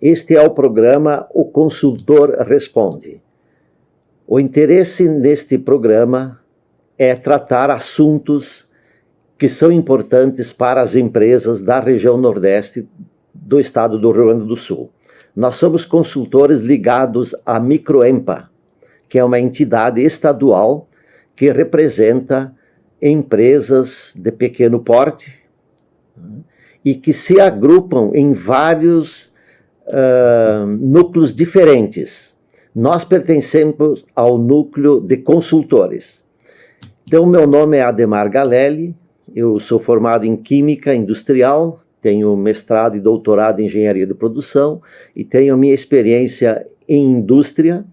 Este é o programa O Consultor Responde. O interesse neste programa é tratar assuntos que são importantes para as empresas da região Nordeste do estado do Rio Grande do Sul. Nós somos consultores ligados à Microempa, que é uma entidade estadual que representa empresas de pequeno porte e que se agrupam em vários núcleos diferentes. Nós pertencemos ao núcleo de consultores. Então, meu nome é Ademar Galelli, eu sou formado em Química Industrial, tenho mestrado e doutorado em Engenharia de Produção e tenho minha experiência em indústria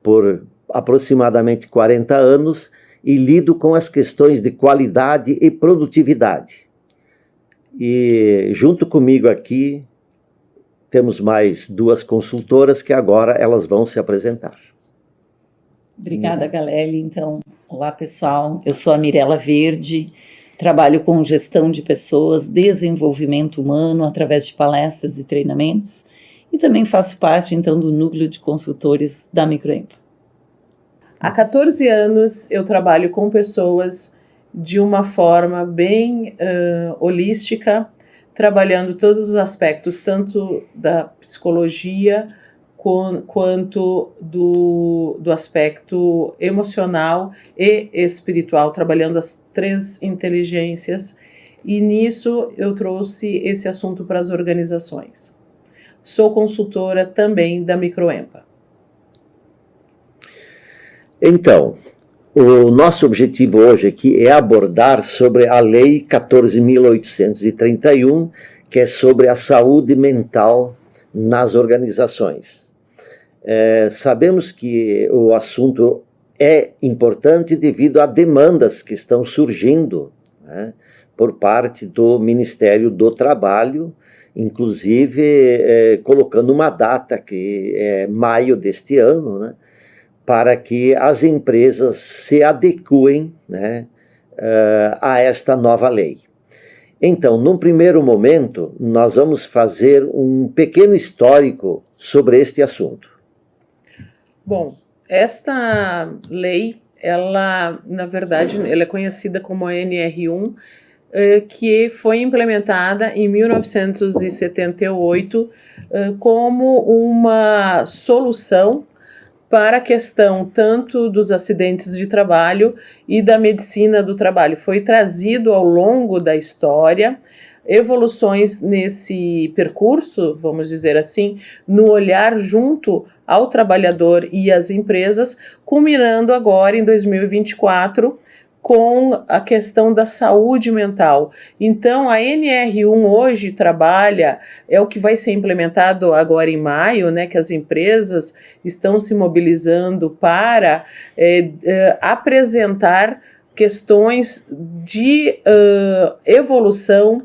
por aproximadamente 40 anos e lido com as questões de qualidade e produtividade. E junto comigo aqui temos mais duas consultoras que agora elas vão se apresentar. Obrigada, Galelli. Então, olá pessoal, eu sou a Mirela Verde, trabalho com gestão de pessoas, desenvolvimento humano através de palestras e treinamentos e também faço parte então do núcleo de consultores da Microempa. Há 14 anos eu trabalho com pessoas de uma forma bem holística, trabalhando todos os aspectos, tanto da psicologia quanto do aspecto emocional e espiritual, trabalhando as 3 inteligências, e nisso eu trouxe esse assunto para as organizações. Sou consultora também da Microempa. Então, o nosso objetivo hoje aqui é abordar sobre a Lei 14.831, que é sobre a saúde mental nas organizações. Sabemos que o assunto é importante devido a demandas que estão surgindo, né, por parte do Ministério do Trabalho, inclusive colocando uma data que é maio deste ano, né, para que as empresas se adequem, né, a esta nova lei. Então, num primeiro momento, nós vamos fazer um pequeno histórico sobre este assunto. Bom, esta lei, ela, na verdade, ela é conhecida como a NR1, que foi implementada em 1978 como uma solução para a questão tanto dos acidentes de trabalho e da medicina do trabalho. Foi trazido ao longo da história evoluções nesse percurso, vamos dizer assim, no olhar junto ao trabalhador e às empresas, culminando agora em 2024 com a questão da saúde mental. Então, a NR1 hoje trabalha, é o que vai ser implementado agora em maio, né, que as empresas estão se mobilizando para apresentar questões de evolução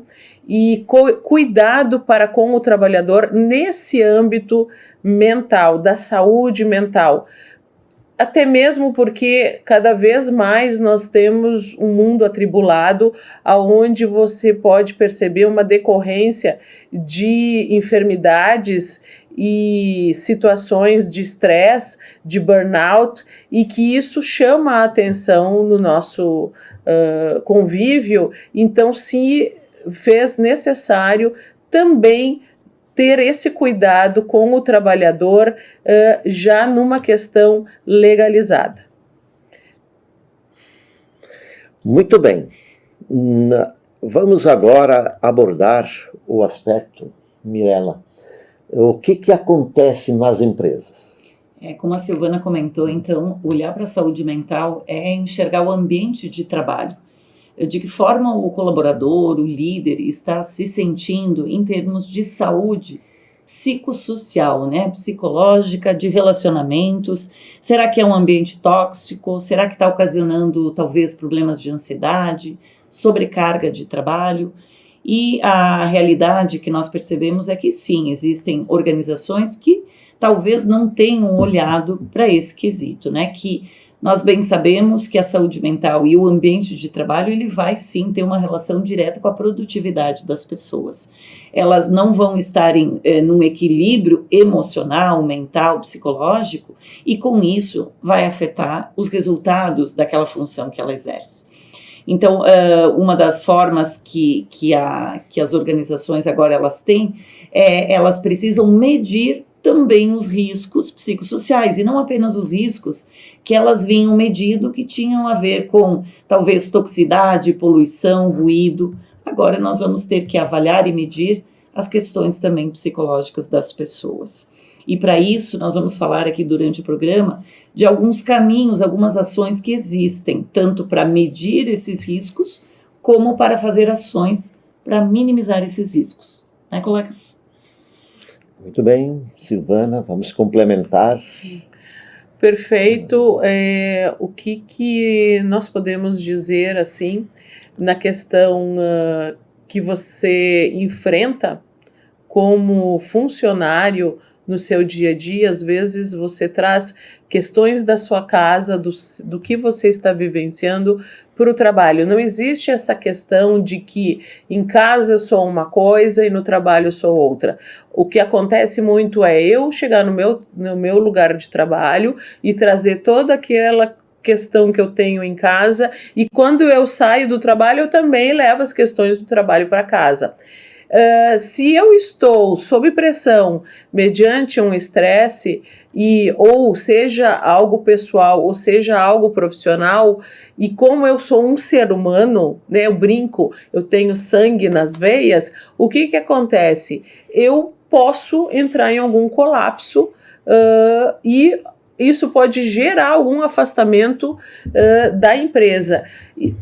e cuidado para com o trabalhador nesse âmbito mental, da saúde mental. Até mesmo porque cada vez mais nós temos um mundo atribulado, onde você pode perceber uma decorrência de enfermidades e situações de estresse, de burnout, e que isso chama a atenção no nosso convívio. Então, se fez necessário também ter esse cuidado com o trabalhador já numa questão legalizada. Muito bem. Vamos agora abordar o aspecto, Mirela. O que acontece nas empresas? Como a Silvana comentou, então, olhar para a saúde mental é enxergar o ambiente de trabalho. De que forma o colaborador, o líder, está se sentindo em termos de saúde psicossocial, né? Psicológica, de relacionamentos. Será que é um ambiente tóxico? Será que está ocasionando, talvez, problemas de ansiedade, sobrecarga de trabalho? E a realidade que nós percebemos é que sim, existem organizações que talvez não tenham olhado para esse quesito, né? Que Nós bem sabemos que a saúde mental e o ambiente de trabalho, ele vai sim ter uma relação direta com a produtividade das pessoas. Elas não vão estar num equilíbrio emocional, mental, psicológico, e com isso vai afetar os resultados daquela função que ela exerce. Então, uma das formas que as organizações agora elas têm, elas precisam medir também os riscos psicossociais, e não apenas os riscos que elas vinham medindo, que tinham a ver com, talvez, toxicidade, poluição, ruído. Agora nós vamos ter que avaliar e medir as questões também psicológicas das pessoas. E para isso, nós vamos falar aqui durante o programa de alguns caminhos, algumas ações que existem, tanto para medir esses riscos, como para fazer ações para minimizar esses riscos. Né, colegas? Muito bem, Silvana, vamos complementar. Perfeito. O que nós podemos dizer, assim, na questão que você enfrenta como funcionário no seu dia a dia? Às vezes você traz questões da sua casa, do que você está vivenciando para o trabalho. Não existe essa questão de que em casa eu sou uma coisa e no trabalho eu sou outra. O que acontece muito é eu chegar no meu lugar de trabalho e trazer toda aquela questão que eu tenho em casa, e quando eu saio do trabalho eu também levo as questões do trabalho para casa. Se eu estou sob pressão mediante um estresse, ou seja algo pessoal, ou seja algo profissional, e como eu sou um ser humano, né, eu brinco, eu tenho sangue nas veias, o que acontece? Eu posso entrar em algum colapso e isso pode gerar algum afastamento da empresa.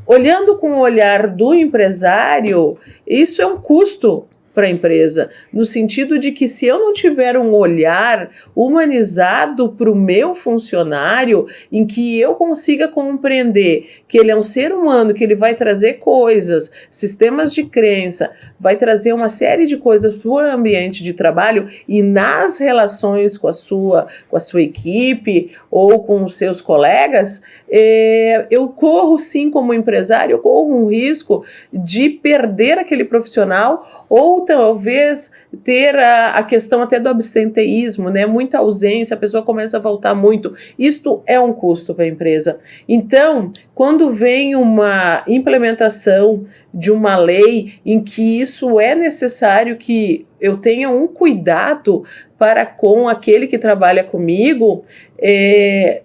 Olhando com o olhar do empresário, isso é um custo para a empresa, no sentido de que se eu não tiver um olhar humanizado para o meu funcionário, em que eu consiga compreender que ele é um ser humano, que ele vai trazer coisas, sistemas de crença, vai trazer uma série de coisas para o ambiente de trabalho e nas relações com a sua equipe ou com os seus colegas, eu corro sim, como empresário, eu corro um risco de perder aquele profissional, ou talvez ter a questão até do absenteísmo, né? Muita ausência, a pessoa começa a faltar muito. Isto é um custo para a empresa. Então, quando vem uma implementação de uma lei em que isso é necessário que eu tenha um cuidado para com aquele que trabalha comigo,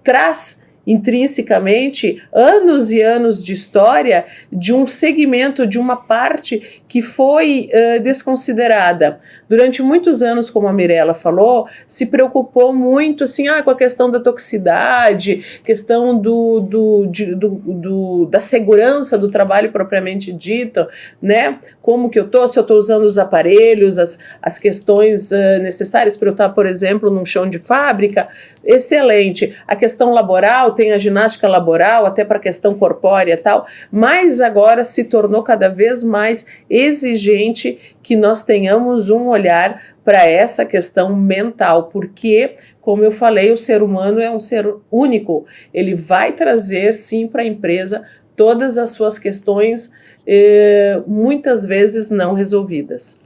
traz intrinsecamente anos e anos de história de um segmento, de uma parte que foi desconsiderada. Durante muitos anos, como a Mirella falou, se preocupou muito assim, com a questão da toxicidade, questão da segurança do trabalho propriamente dito, né? Como que se eu estou usando os aparelhos, as questões necessárias para eu estar, por exemplo, num chão de fábrica. Excelente. A questão laboral, tem a ginástica laboral, até para a questão corpórea e tal, mas agora se tornou cada vez mais exigente que nós tenhamos um olhar para essa questão mental, porque, como eu falei, o ser humano é um ser único. Ele vai trazer, sim, para a empresa todas as suas questões, muitas vezes não resolvidas.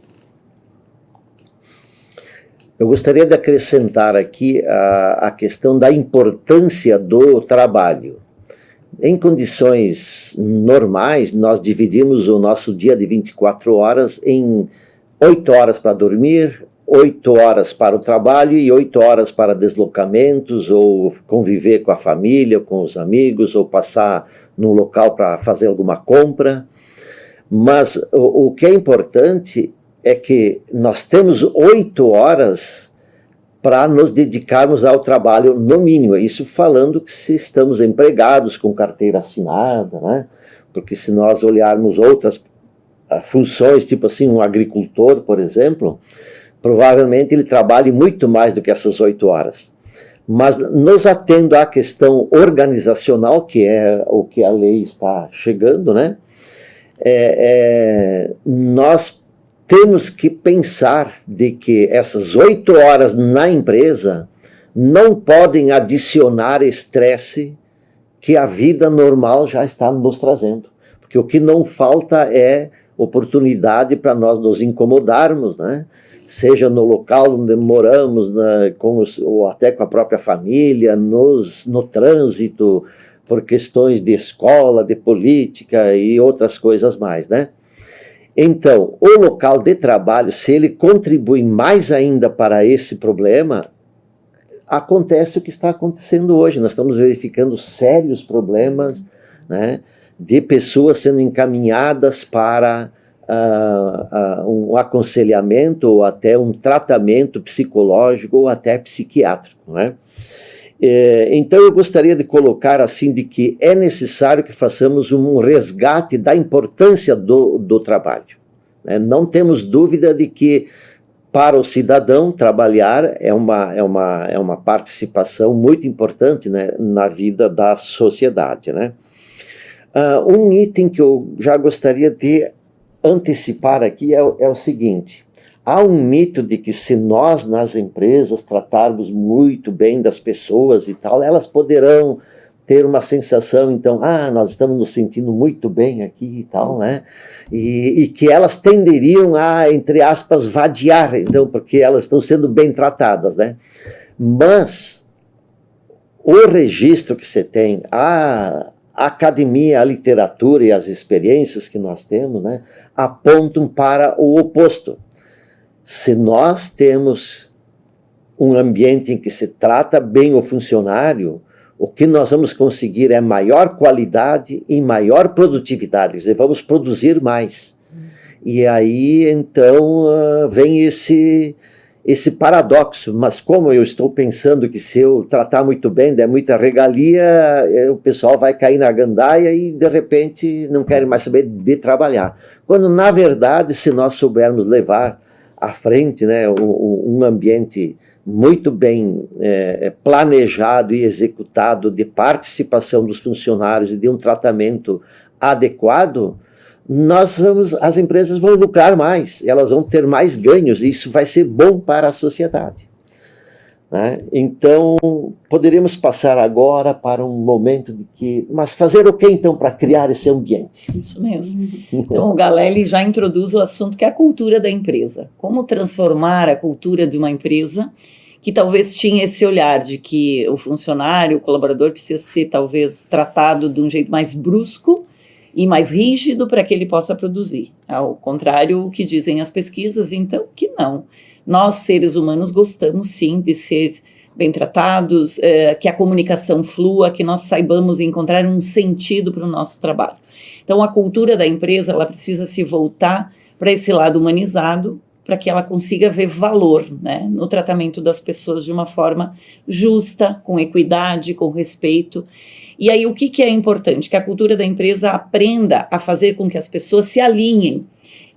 Eu gostaria de acrescentar aqui a questão da importância do trabalho. Em condições normais, nós dividimos o nosso dia de 24 horas em 8 horas para dormir, 8 horas para o trabalho e 8 horas para deslocamentos, ou conviver com a família, com os amigos, ou passar num local para fazer alguma compra. Mas o que é importante é que nós temos 8 horas para nos dedicarmos ao trabalho, no mínimo. Isso falando que se estamos empregados com carteira assinada, né? Porque se nós olharmos outras funções, tipo assim, um agricultor, por exemplo, provavelmente ele trabalhe muito mais do que essas 8 horas. Mas nos atendo à questão organizacional, que é o que a lei está chegando, né? Nós temos que pensar de que essas 8 horas na empresa não podem adicionar estresse que a vida normal já está nos trazendo. Porque o que não falta é oportunidade para nós nos incomodarmos, né? Seja no local onde moramos, ou até com a própria família, no trânsito, por questões de escola, de política e outras coisas mais, né? Então, o local de trabalho, se ele contribui mais ainda para esse problema, acontece o que está acontecendo hoje. Nós estamos verificando sérios problemas, né, de pessoas sendo encaminhadas para um aconselhamento ou até um tratamento psicológico ou até psiquiátrico, né? Então eu gostaria de colocar assim de que é necessário que façamos um resgate da importância do trabalho, né? Não temos dúvida de que para o cidadão trabalhar é uma participação muito importante, né, na vida da sociedade, né? Um item que eu já gostaria de antecipar aqui é o seguinte: há um mito de que se nós nas empresas tratarmos muito bem das pessoas e tal, elas poderão ter uma sensação, então, nós estamos nos sentindo muito bem aqui e tal, né? E que elas tenderiam a, entre aspas, vadiar, então, porque elas estão sendo bem tratadas, né? Mas o registro que você tem, a academia, a literatura e as experiências que nós temos, né, apontam para o oposto. Se nós temos um ambiente em que se trata bem o funcionário, o que nós vamos conseguir é maior qualidade e maior produtividade, quer dizer, vamos produzir mais. E aí, então, vem esse paradoxo, mas como eu estou pensando que se eu tratar muito bem, der muita regalia, o pessoal vai cair na gandaia e, de repente, não querem mais saber de trabalhar. Quando, na verdade, se nós soubermos levar à frente, né, um ambiente muito bem planejado e executado de participação dos funcionários e de um tratamento adequado, as empresas vão lucrar mais, elas vão ter mais ganhos, e isso vai ser bom para a sociedade, né? Então, poderíamos passar agora para um momento de que... Mas fazer o que, então, para criar esse ambiente? Isso mesmo. Então, o Galelli já introduz o assunto que é a cultura da empresa. Como transformar a cultura de uma empresa que talvez tinha esse olhar de que o funcionário, o colaborador, precisa ser, talvez, tratado de um jeito mais brusco e mais rígido para que ele possa produzir. Ao contrário, o que dizem as pesquisas, então, que não. Nós, seres humanos, gostamos, sim, de ser bem tratados, que a comunicação flua, que nós saibamos encontrar um sentido para o nosso trabalho. Então, a cultura da empresa, ela precisa se voltar para esse lado humanizado, para que ela consiga ver valor, né, no tratamento das pessoas de uma forma justa, com equidade, com respeito. E aí o que é importante? Que a cultura da empresa aprenda a fazer com que as pessoas se alinhem.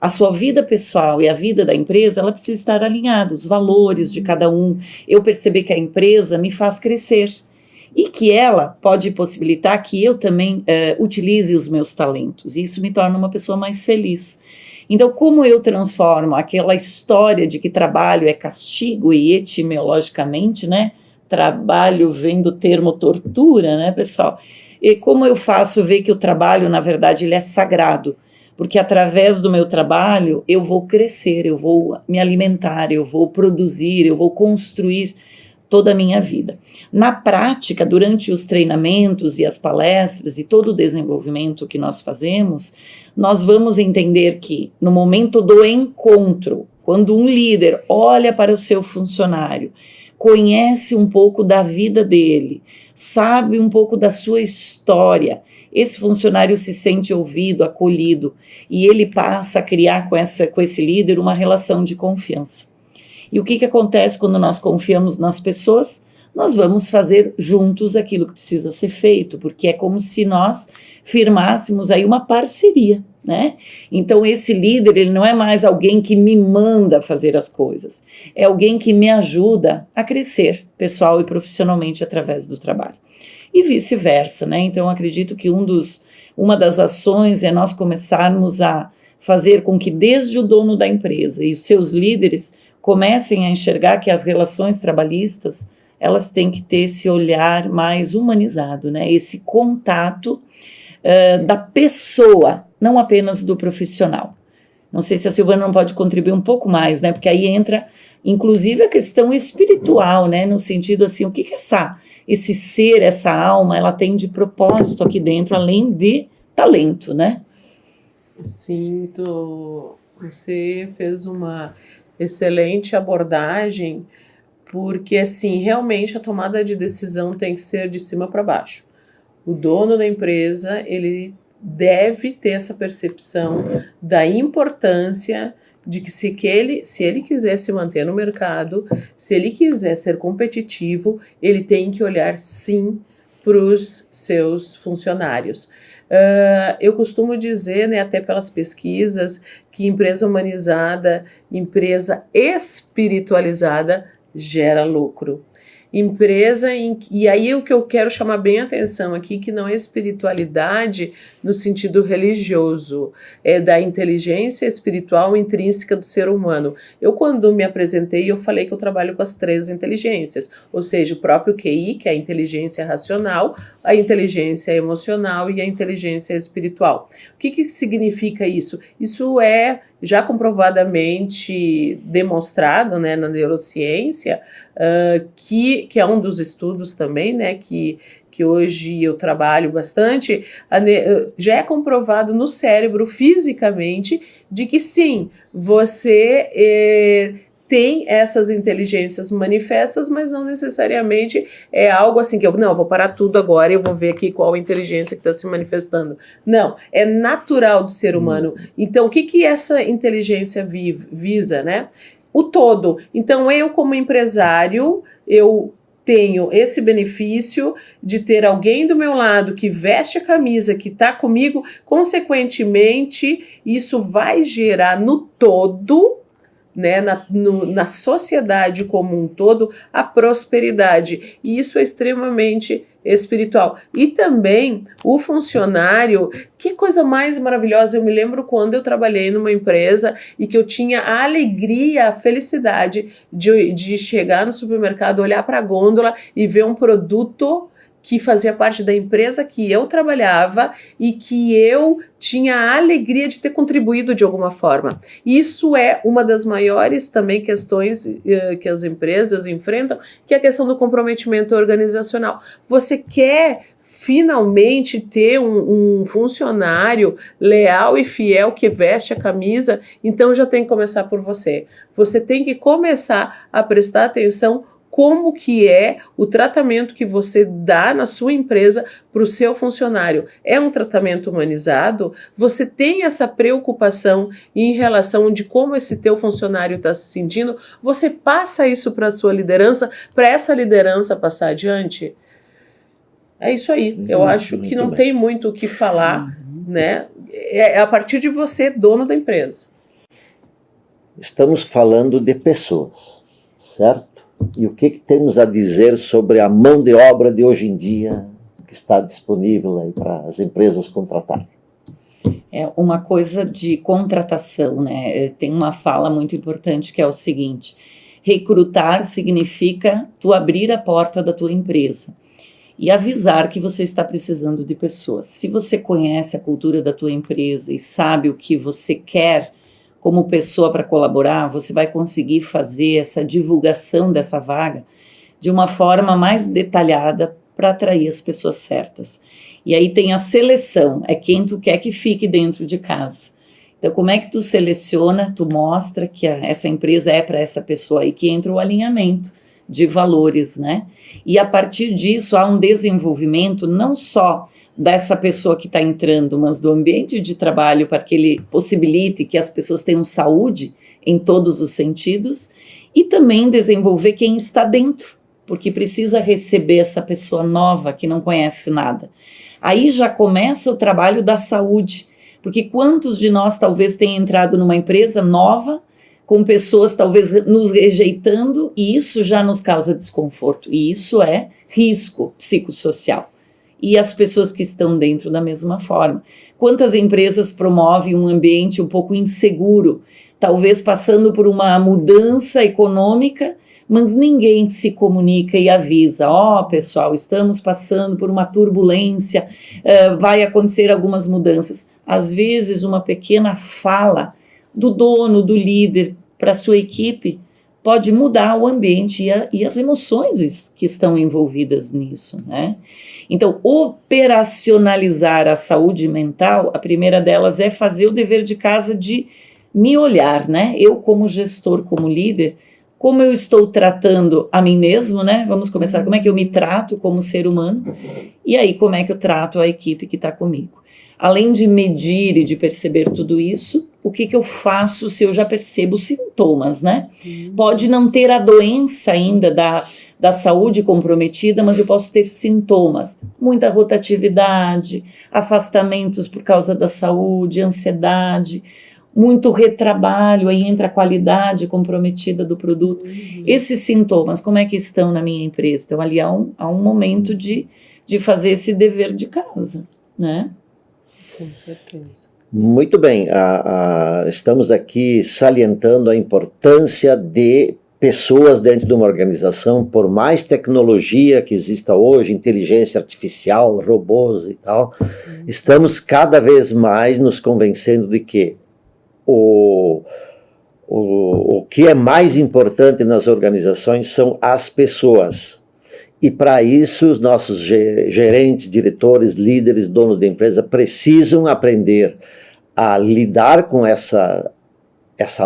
A sua vida pessoal e a vida da empresa, ela precisa estar alinhada, os valores de cada um. Eu perceber que a empresa me faz crescer e que ela pode possibilitar que eu também utilize os meus talentos. E isso me torna uma pessoa mais feliz. Então, como eu transformo aquela história de que trabalho é castigo e etimologicamente, né, trabalho vem do termo tortura, né, pessoal? E como eu faço ver que o trabalho, na verdade, ele é sagrado? Porque através do meu trabalho eu vou crescer, eu vou me alimentar, eu vou produzir, eu vou construir toda a minha vida. Na prática, durante os treinamentos e as palestras e todo o desenvolvimento que nós fazemos, nós vamos entender que no momento do encontro, quando um líder olha para o seu funcionário, conhece um pouco da vida dele, sabe um pouco da sua história, esse funcionário se sente ouvido, acolhido, e ele passa a criar com esse líder uma relação de confiança. E o que acontece quando nós confiamos nas pessoas? Nós vamos fazer juntos aquilo que precisa ser feito, porque é como se nós firmássemos aí uma parceria, né? Então esse líder, ele não é mais alguém que me manda fazer as coisas, é alguém que me ajuda a crescer pessoal e profissionalmente através do trabalho. E vice-versa, né? Então acredito que uma das ações é nós começarmos a fazer com que desde o dono da empresa e os seus líderes comecem a enxergar que as relações trabalhistas, elas têm que ter esse olhar mais humanizado, né? Esse contato da pessoa, não apenas do profissional. Não sei se a Silvana não pode contribuir um pouco mais, né? Porque aí entra, inclusive, a questão espiritual, né? No sentido assim, o que esse ser, essa alma, ela tem de propósito aqui dentro, além de talento, né? Sim, você fez uma excelente abordagem, porque, assim, realmente a tomada de decisão tem que ser de cima para baixo. O dono da empresa, ele deve ter essa percepção da importância de que se ele quiser se manter no mercado, se ele quiser ser competitivo, ele tem que olhar sim para os seus funcionários. Eu costumo dizer, né, até pelas pesquisas, que empresa humanizada, empresa espiritualizada gera lucro. E aí o que eu quero chamar bem a atenção aqui, que não é espiritualidade no sentido religioso, é da inteligência espiritual intrínseca do ser humano. Eu, quando me apresentei, eu falei que eu trabalho com as 3 inteligências, ou seja, o próprio QI, que é a inteligência racional, a inteligência emocional e a inteligência espiritual. O que significa isso? Isso é já comprovadamente demonstrado, né, na neurociência, que é um dos estudos também, né, que hoje eu trabalho bastante, já é comprovado no cérebro fisicamente de que sim, você tem essas inteligências manifestas, mas não necessariamente é algo assim que eu vou parar tudo agora e eu vou ver aqui qual a inteligência que está se manifestando. Não, é natural do ser humano. Então, o que essa inteligência visa, né? O todo. Então, eu como empresário, eu tenho esse benefício de ter alguém do meu lado que veste a camisa, que está comigo, consequentemente, isso vai gerar no todo, né, na sociedade como um todo, a prosperidade. E isso é extremamente espiritual. E também o funcionário, que coisa mais maravilhosa. Eu me lembro quando eu trabalhei numa empresa e que eu tinha a alegria, a felicidade de chegar no supermercado, olhar para a gôndola e ver um produto que fazia parte da empresa que eu trabalhava e que eu tinha a alegria de ter contribuído de alguma forma. Isso é uma das maiores também questões que as empresas enfrentam, que é a questão do comprometimento organizacional. Você quer finalmente ter um funcionário leal e fiel que veste a camisa, então já tem que começar por você. Você tem que começar a prestar atenção como que é o tratamento que você dá na sua empresa para o seu funcionário. É um tratamento humanizado? Você tem essa preocupação em relação de como esse teu funcionário está se sentindo? Você passa isso para a sua liderança, para essa liderança passar adiante? É isso aí. Eu acho que não tem muito o que falar, né? É a partir de você, dono da empresa. Estamos falando de pessoas, certo? E o que temos a dizer sobre a mão de obra de hoje em dia que está disponível aí para as empresas contratarem? É uma coisa de contratação, né? Tem uma fala muito importante que é o seguinte: recrutar significa tu abrir a porta da tua empresa e avisar que você está precisando de pessoas. Se você conhece a cultura da tua empresa e sabe o que você quer como pessoa para colaborar, você vai conseguir fazer essa divulgação dessa vaga de uma forma mais detalhada para atrair as pessoas certas. E aí tem a seleção, é quem tu quer que fique dentro de casa. Então, como é que tu seleciona, tu mostra que essa empresa é para essa pessoa aí, que entra o alinhamento de valores, né? E a partir disso há um desenvolvimento não só dessa pessoa que está entrando, mas do ambiente de trabalho para que ele possibilite que as pessoas tenham saúde em todos os sentidos e também desenvolver quem está dentro, porque precisa receber essa pessoa nova que não conhece nada. Aí já começa o trabalho da saúde, porque quantos de nós talvez tenham entrado numa empresa nova, com pessoas talvez nos rejeitando, e isso já nos causa desconforto, e isso é risco psicossocial. E as pessoas que estão dentro da mesma forma. Quantas empresas promovem um ambiente um pouco inseguro, talvez passando por uma mudança econômica, mas ninguém se comunica e avisa, pessoal, estamos passando por uma turbulência, vai acontecer algumas mudanças. Às vezes uma pequena fala do dono, do líder para a sua equipe pode mudar o ambiente e as emoções que estão envolvidas nisso, né? Então, operacionalizar a saúde mental, a primeira delas é fazer o dever de casa de me olhar, né? Eu como gestor, como líder, como eu estou tratando a mim mesmo, né? Vamos começar, como é que eu me trato como ser humano? E aí, como é que eu trato a equipe que está comigo? Além de medir e de perceber tudo isso, o que eu faço se eu já percebo sintomas, né? Pode não ter a doença ainda da saúde comprometida, mas eu posso ter sintomas. Muita rotatividade, afastamentos por causa da saúde, ansiedade, muito retrabalho, aí entra a qualidade comprometida do produto. Esses sintomas, como é que estão na minha empresa? Então, ali há um momento de fazer esse dever de casa, né? Com certeza. Muito bem, estamos aqui salientando a importância de pessoas dentro de uma organização, por mais tecnologia que exista hoje, inteligência artificial, robôs e tal, estamos cada vez mais nos convencendo de que o que é mais importante nas organizações são as pessoas. E para isso, os nossos gerentes, diretores, líderes, donos de empresa precisam aprender a lidar com essa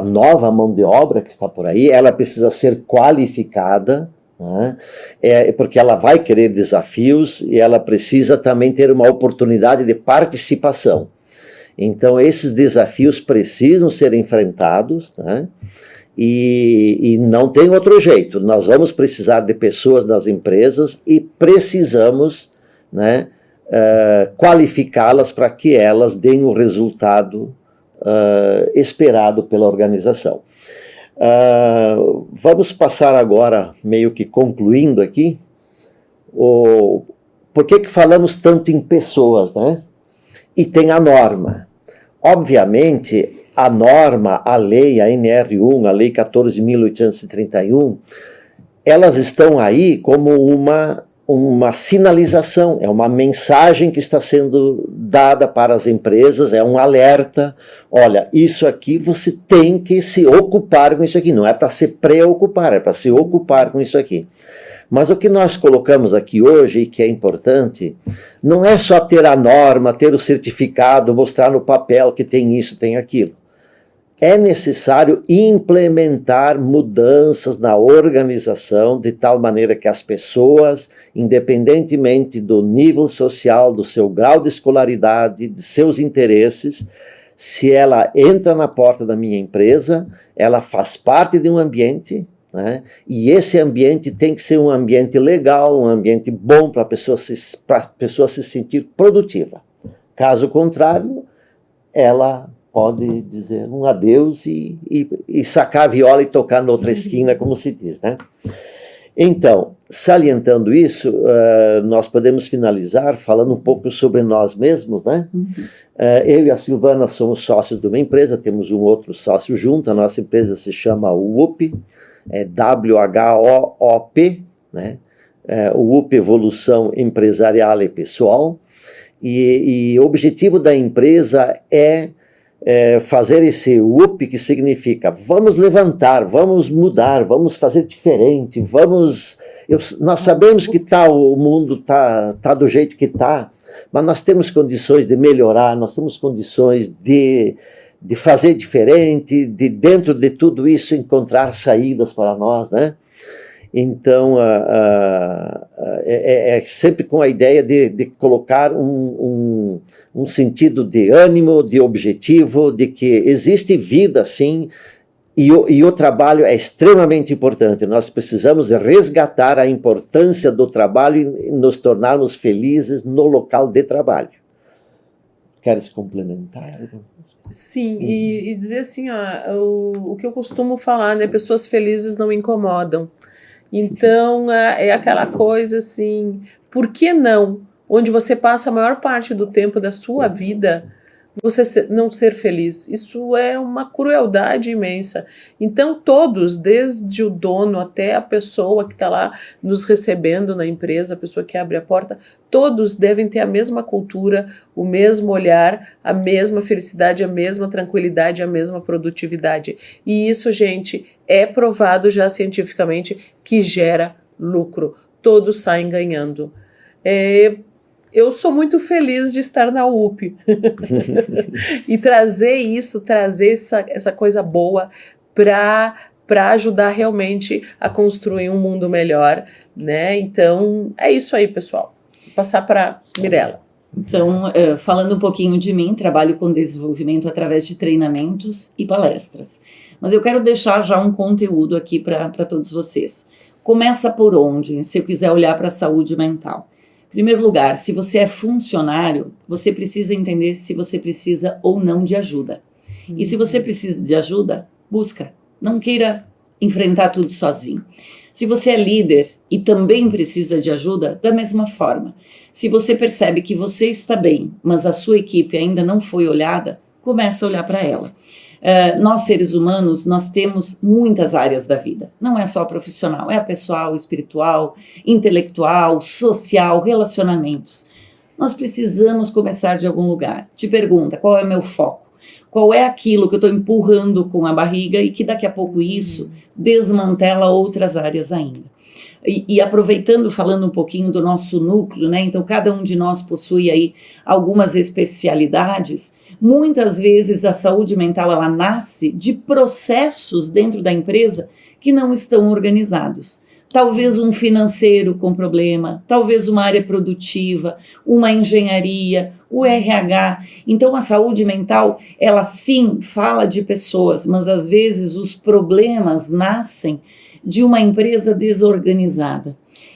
nova mão de obra que está por aí. Ela precisa ser qualificada, né? Porque ela vai querer desafios e ela precisa também ter uma oportunidade de participação. Então, esses desafios precisam ser enfrentados, né? E não tem outro jeito. Nós vamos precisar de pessoas nas empresas e precisamos, né, qualificá-las para que elas deem o resultado esperado pela organização. Vamos passar agora, meio que concluindo aqui, por que falamos tanto em pessoas, né? E tem a norma. Obviamente, a norma, a lei, a NR1, a Lei 14.831, elas estão aí como uma sinalização, é uma mensagem que está sendo dada para as empresas, é um alerta. Olha, isso aqui você tem que se ocupar com isso aqui, não é para se preocupar, é para se ocupar com isso aqui. Mas o que nós colocamos aqui hoje, e que é importante, não é só ter a norma, ter o certificado, mostrar no papel que tem isso, tem aquilo. É necessário implementar mudanças na organização de tal maneira que as pessoas, independentemente do nível social, do seu grau de escolaridade, de seus interesses, se ela entra na porta da minha empresa, ela faz parte de um ambiente, né? E esse ambiente tem que ser um ambiente legal, um ambiente bom para a pessoa se sentir produtiva. Caso contrário, ela pode dizer um adeus e sacar a viola e tocar na outra esquina, como se diz, né? Então, salientando isso, nós podemos finalizar falando um pouco sobre nós mesmos, né? Eu e a Silvana somos sócios de uma empresa, temos um outro sócio junto, a nossa empresa se chama WOOP, WHOOP, né? WOOP Evolução Empresarial e Pessoal, e o objetivo da empresa é fazer esse WOOP, que significa vamos levantar, vamos mudar, vamos fazer diferente, nós sabemos que o mundo tá do jeito que está, mas nós temos condições de melhorar, nós temos condições de fazer diferente, de dentro de tudo isso encontrar saídas para nós, né? Então, é sempre com a ideia de colocar um sentido de ânimo, de objetivo, de que existe vida, sim, e o trabalho é extremamente importante. Nós precisamos resgatar a importância do trabalho e nos tornarmos felizes no local de trabalho. Queres complementar? Sim, e dizer assim, o que eu costumo falar, né? Pessoas felizes não incomodam. Então, é aquela coisa assim, por que não? Onde você passa a maior parte do tempo da sua vida, você não ser feliz. Isso é uma crueldade imensa. Então todos, desde o dono até a pessoa que está lá nos recebendo na empresa, a pessoa que abre a porta, todos devem ter a mesma cultura, o mesmo olhar, a mesma felicidade, a mesma tranquilidade, a mesma produtividade. E isso, gente, é provado já cientificamente que gera lucro. Todos saem ganhando. Eu sou muito feliz de estar na UP e trazer essa coisa boa para ajudar realmente a construir um mundo melhor, né? Então, é isso aí, pessoal. Vou passar para Mirella. Então, falando um pouquinho de mim, trabalho com desenvolvimento através de treinamentos e palestras. Mas eu quero deixar já um conteúdo aqui para todos vocês. Começa por onde, se eu quiser olhar para a saúde mental? Em primeiro lugar, se você é funcionário, você precisa entender se você precisa ou não de ajuda. E se você precisa de ajuda, busca. Não queira enfrentar tudo sozinho. Se você é líder e também precisa de ajuda, da mesma forma. Se você percebe que você está bem, mas a sua equipe ainda não foi olhada, comece a olhar para ela. Nós, seres humanos, nós temos muitas áreas da vida. Não é só a profissional, é a pessoal, espiritual, intelectual, social, relacionamentos. Nós precisamos começar de algum lugar. Te pergunta, qual é o meu foco? Qual é aquilo que eu estou empurrando com a barriga e que daqui a pouco isso desmantela outras áreas ainda? E aproveitando, falando um pouquinho do nosso núcleo, né? Então cada um de nós possui aí algumas especialidades. Muitas vezes a saúde mental ela nasce de processos dentro da empresa que não estão organizados. Talvez um financeiro com problema, talvez uma área produtiva, uma engenharia, o RH. Então a saúde mental, ela sim fala de pessoas, mas às vezes os problemas nascem de uma empresa desorganizada.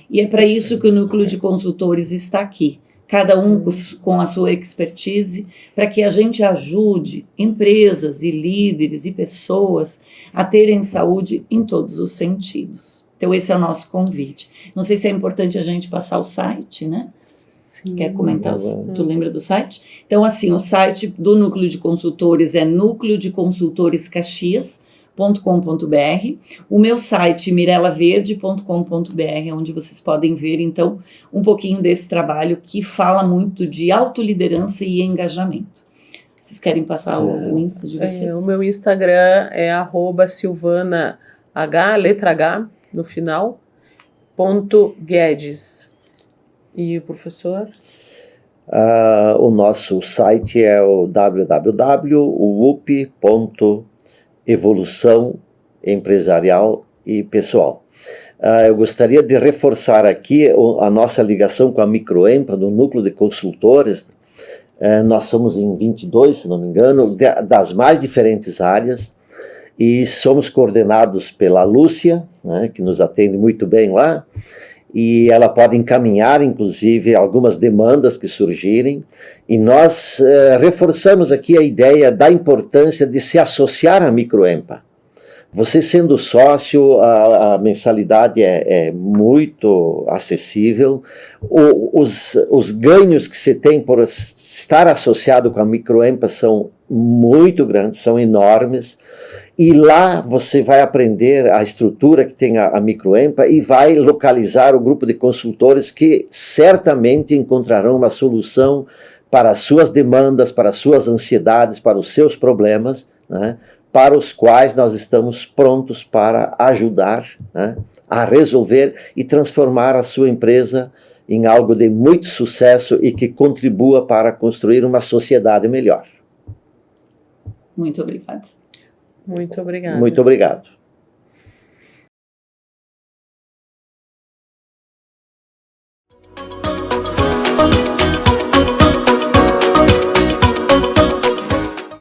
E é para isso que o Núcleo de Consultores está aqui. Cada um com a sua expertise, para que a gente ajude empresas e líderes e pessoas a terem saúde em todos os sentidos. Então esse é o nosso convite. Não sei se é importante a gente passar o site, né? Sim. Quer comentar? Tu lembra do site? Então assim, o site do Núcleo de Consultores é núcleodeconsultorescaxias.com.br. O meu site mirelaverde.com.br, onde vocês podem ver então um pouquinho desse trabalho que fala muito de autoliderança e engajamento. Vocês querem passar o Insta de vocês? O meu Instagram é @silvanah, letra H no final, .guedes. E o professor? O nosso site é o www.up.evolução empresarial e pessoal. Eu gostaria de reforçar aqui a nossa ligação com a Microempa, do Núcleo de Consultores. Nós somos em 22, se não me engano, das mais diferentes áreas, e somos coordenados pela Lúcia, né, que nos atende muito bem lá, e ela pode encaminhar, inclusive, algumas demandas que surgirem, e nós reforçamos aqui a ideia da importância de se associar à Microempa. Você sendo sócio, a mensalidade é muito acessível, os ganhos que você tem por estar associado com a Microempa são muito grandes, são enormes, e lá você vai aprender a estrutura que tem a Microempa e vai localizar o grupo de consultores que certamente encontrarão uma solução para as suas demandas, para as suas ansiedades, para os seus problemas, né, para os quais nós estamos prontos para ajudar, né, a resolver e transformar a sua empresa em algo de muito sucesso e que contribua para construir uma sociedade melhor. Muito obrigada. Muito obrigada. Muito obrigado.